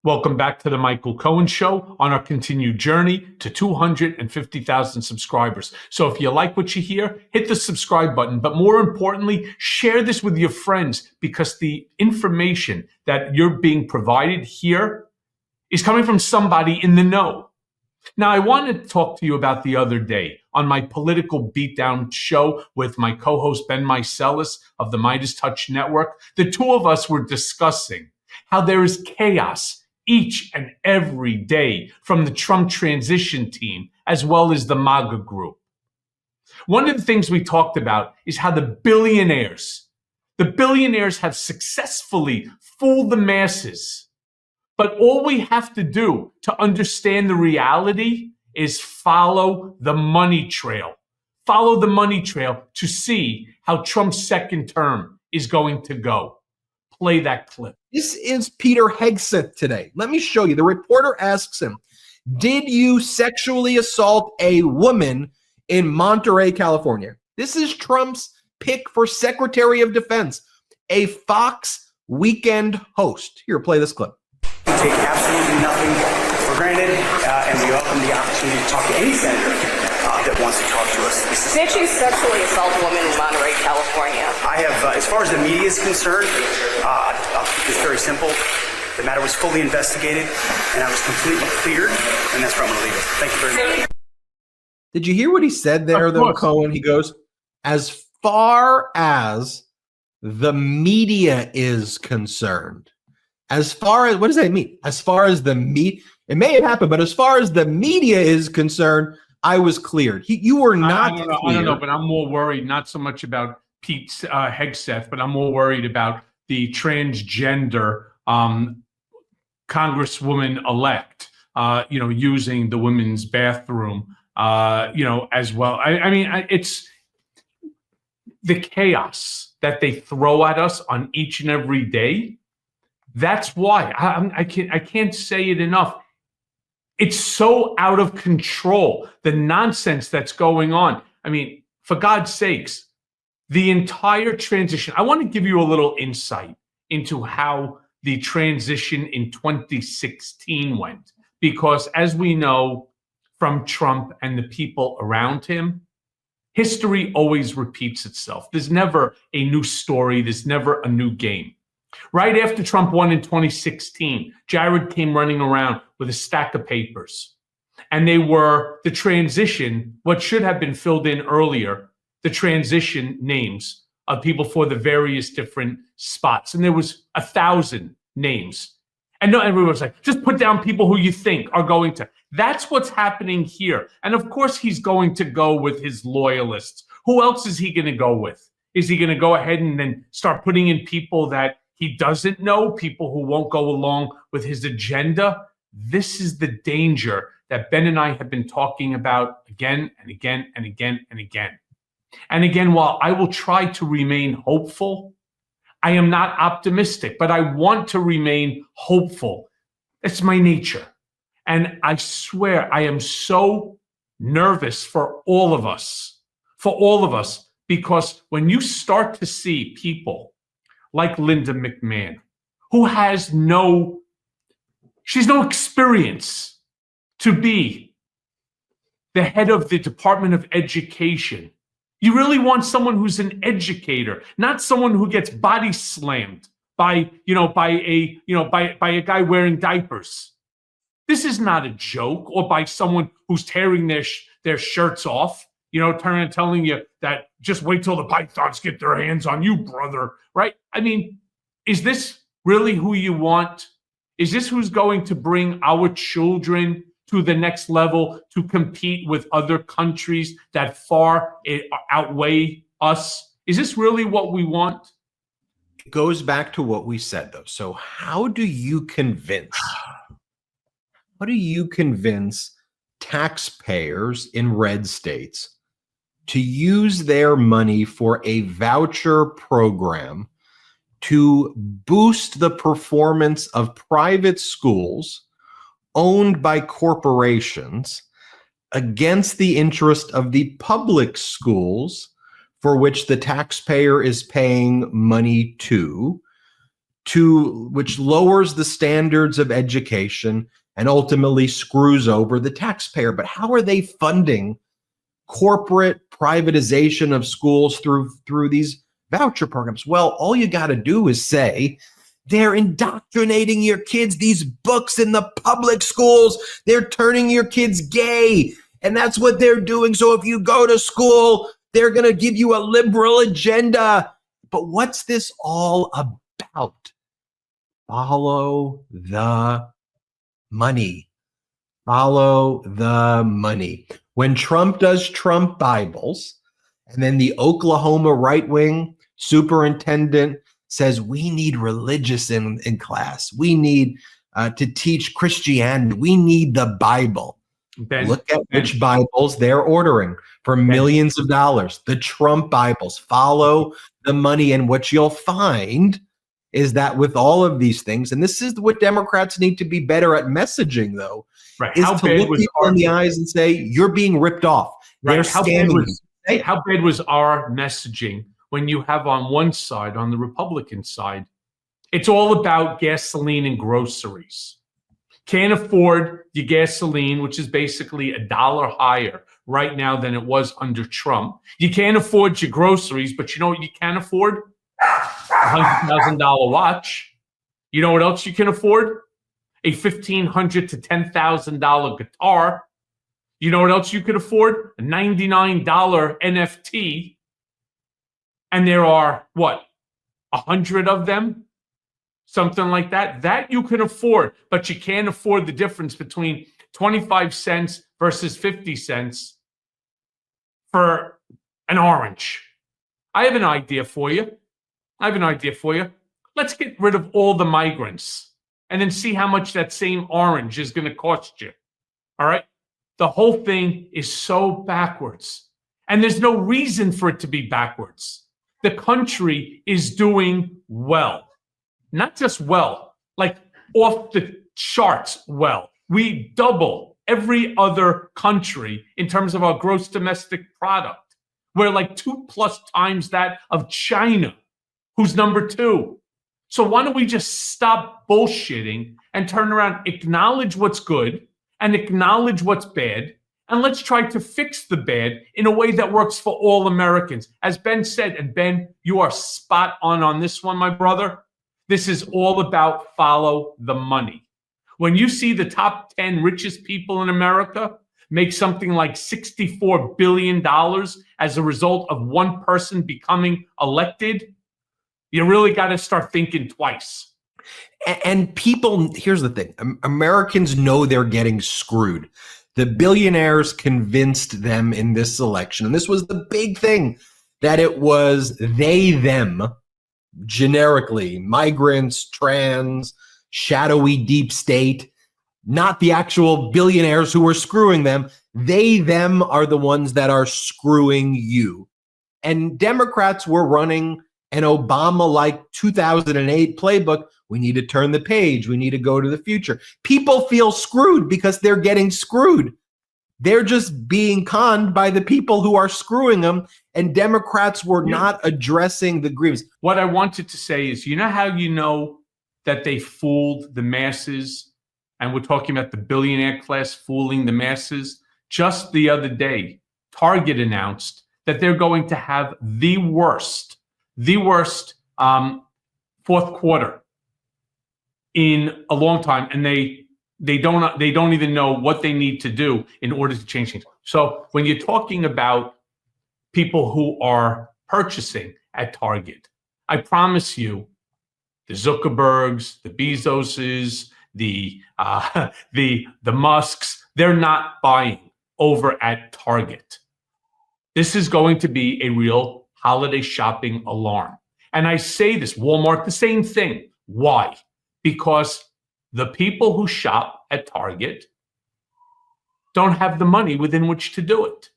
Welcome back to the Michael Cohen Show on our continued journey to 250,000 subscribers. So if you like what you hear, hit the subscribe button. But more importantly, share this with your friends because the information that you're being provided here is coming from somebody in the know. Now, I wanted to talk to you about the other day on my political beatdown show with my co-host Ben Meiselas of the Midas Touch Network. The two of us were discussing how there is chaos each and every day from the Trump transition team, as well as the MAGA group. One of the things we talked about is how the billionaires have successfully fooled the masses. But all we have to do to understand the reality is follow the money trail. Follow the money trail to see how Trump's second term is going to go. Play that clip. This is Peter Hegseth today. Let me show you. The reporter asks him, did you sexually assault a woman in Monterey, California? This is Trump's pick for Secretary of Defense, a Fox weekend host. Here, play this clip. We take absolutely nothing for granted, and we welcome the opportunity to talk to any senator that wants to talk to us. Did you sexually assault a woman in Monterey, California? I have, as far as the media is concerned, I'll keep this very simple. The matter was fully investigated, and I was completely cleared, and that's where I'm going to leave it. Thank you very much. Did you hear what he said there, though, Cohen? He goes, as far as the media is concerned, as far as, what does that mean? As far as the media, it may have happened, but as far as the media is concerned, I was cleared. You were not cleared. I don't know, but I'm more worried, not so much about Pete Hegseth, but I'm more worried about the transgender Congresswoman-elect, using the women's bathroom, as well. I mean, it's the chaos that they throw at us on each and every day. That's why I can't say it enough. It's so out of control, the nonsense that's going on. I mean, for God's sakes, the entire transition. I want to give you a little insight into how the transition in 2016 went. Because as we know from Trump and the people around him, history always repeats itself. There's never a new story. There's never a new game. Right after Trump won in 2016, Jared came running around with a stack of papers. And they were the transition, what should have been filled in earlier, the transition names of people for the various different spots. And there was 1,000 names. And no, everyone was like, just put down people who you think are going to. That's what's happening here. And of course, he's going to go with his loyalists. Who else is he going to go with? Is he going to go ahead and then start putting in people that he doesn't know, people who won't go along with his agenda? This is the danger that Ben and I have been talking about again and again and again and again. And again, while I will try to remain hopeful, I am not optimistic, but I want to remain hopeful. It's my nature. And I swear I am so nervous for all of us, because when you start to see people like Linda McMahon, who has she's no experience to be the head of the Department of Education. You really want someone who's an educator, not someone who gets body slammed by a guy wearing diapers. This is not a joke, or by someone who's tearing their shirts off, telling you that just wait till the pythons get their hands on you, brother, right? I mean, is this really who you want? Is this who's going to bring our children to the next level to compete with other countries that far outweigh us? Is this really what we want? It goes back to what we said, though. So how do you convince taxpayers in red states to use their money for a voucher program to boost the performance of private schools owned by corporations against the interest of the public schools for which the taxpayer is paying money to which lowers the standards of education and ultimately screws over the taxpayer. But how are they funding corporate privatization of schools through these voucher programs? Well, all you got to do is say, they're indoctrinating your kids, these books in the public schools. They're turning your kids gay. And that's what they're doing. So if you go to school, they're going to give you a liberal agenda. But what's this all about? Follow the money. Follow the money. When Trump does Trump Bibles, and then the Oklahoma right-wing superintendent says, we need religious in class. We need to teach Christianity. We need the Bible. Look at which Bibles they're ordering for millions of dollars. The Trump Bibles. Follow the money. And what you'll find is that with all of these things, and this is what Democrats need to be better at messaging, though, is to look people in the eyes and say, you're being ripped off. They're scamming you. How bad was our messaging when you have on one side, on the Republican side, it's all about gasoline and groceries. Can't afford your gasoline, which is basically $1 higher right now than it was under Trump. You can't afford your groceries, but you know what you can afford? $100,000 watch. You know what else you can afford? A $1,500 to $10,000 guitar. You know what else you could afford? A $99 NFT. And there are, what, 100 of them? Something like that. That you can afford, but you can't afford the difference between 25 cents versus 50 cents for an orange. I have an idea for you. Let's get rid of all the migrants and then see how much that same orange is going to cost you. All right? The whole thing is so backwards. And there's no reason for it to be backwards. The country is doing well. Not just well, like off the charts well. We double every other country in terms of our gross domestic product. We're like 2+ times that of China, who's number 2. So why don't we just stop bullshitting and turn around, acknowledge what's good and acknowledge what's bad, and let's try to fix the bad in a way that works for all Americans. As Ben said, and Ben, you are spot on this one, my brother. This is all about follow the money. When you see the top 10 richest people in America make something like $64 billion as a result of one person becoming elected, you really got to start thinking twice. And people, here's the thing. Americans know they're getting screwed. The billionaires convinced them in this election. And this was the big thing, that it was they, them, generically, migrants, trans, shadowy deep state, not the actual billionaires who were screwing them. They, them are the ones that are screwing you. And Democrats were running an Obama-like 2008 playbook. We need to turn the page. We need to go to the future. People feel screwed because they're getting screwed. They're just being conned by the people who are screwing them, and Democrats were not addressing the grievance. What I wanted to say is, you know how you know that they fooled the masses? And we're talking about the billionaire class fooling the masses. Just the other day, Target announced that they're going to have the worst fourth quarter in a long time, and they don't even know what they need to do in order to change things. So when you're talking about people who are purchasing at Target, I promise you, the Zuckerbergs, the Bezoses, the Musks, they're not buying over at Target. This is going to be a real holiday shopping alarm. And I say this, Walmart, the same thing. Why? Because the people who shop at Target don't have the money within which to do it.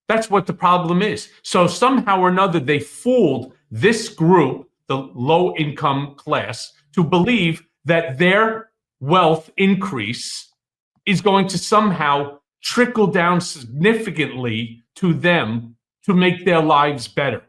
That's what the problem is. So somehow or another, they fooled this group, the low-income class, to believe that their wealth increase is going to somehow trickle down significantly to them to make their lives better.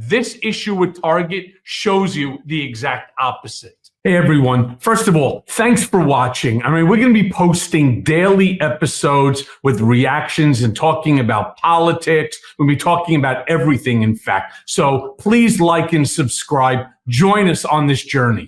This issue with Target shows you the exact opposite. Hey everyone, first of all, thanks for watching. I mean, we're going to be posting daily episodes with reactions and talking about politics. We'll be talking about everything, in fact. So please like and subscribe. Join us on this journey.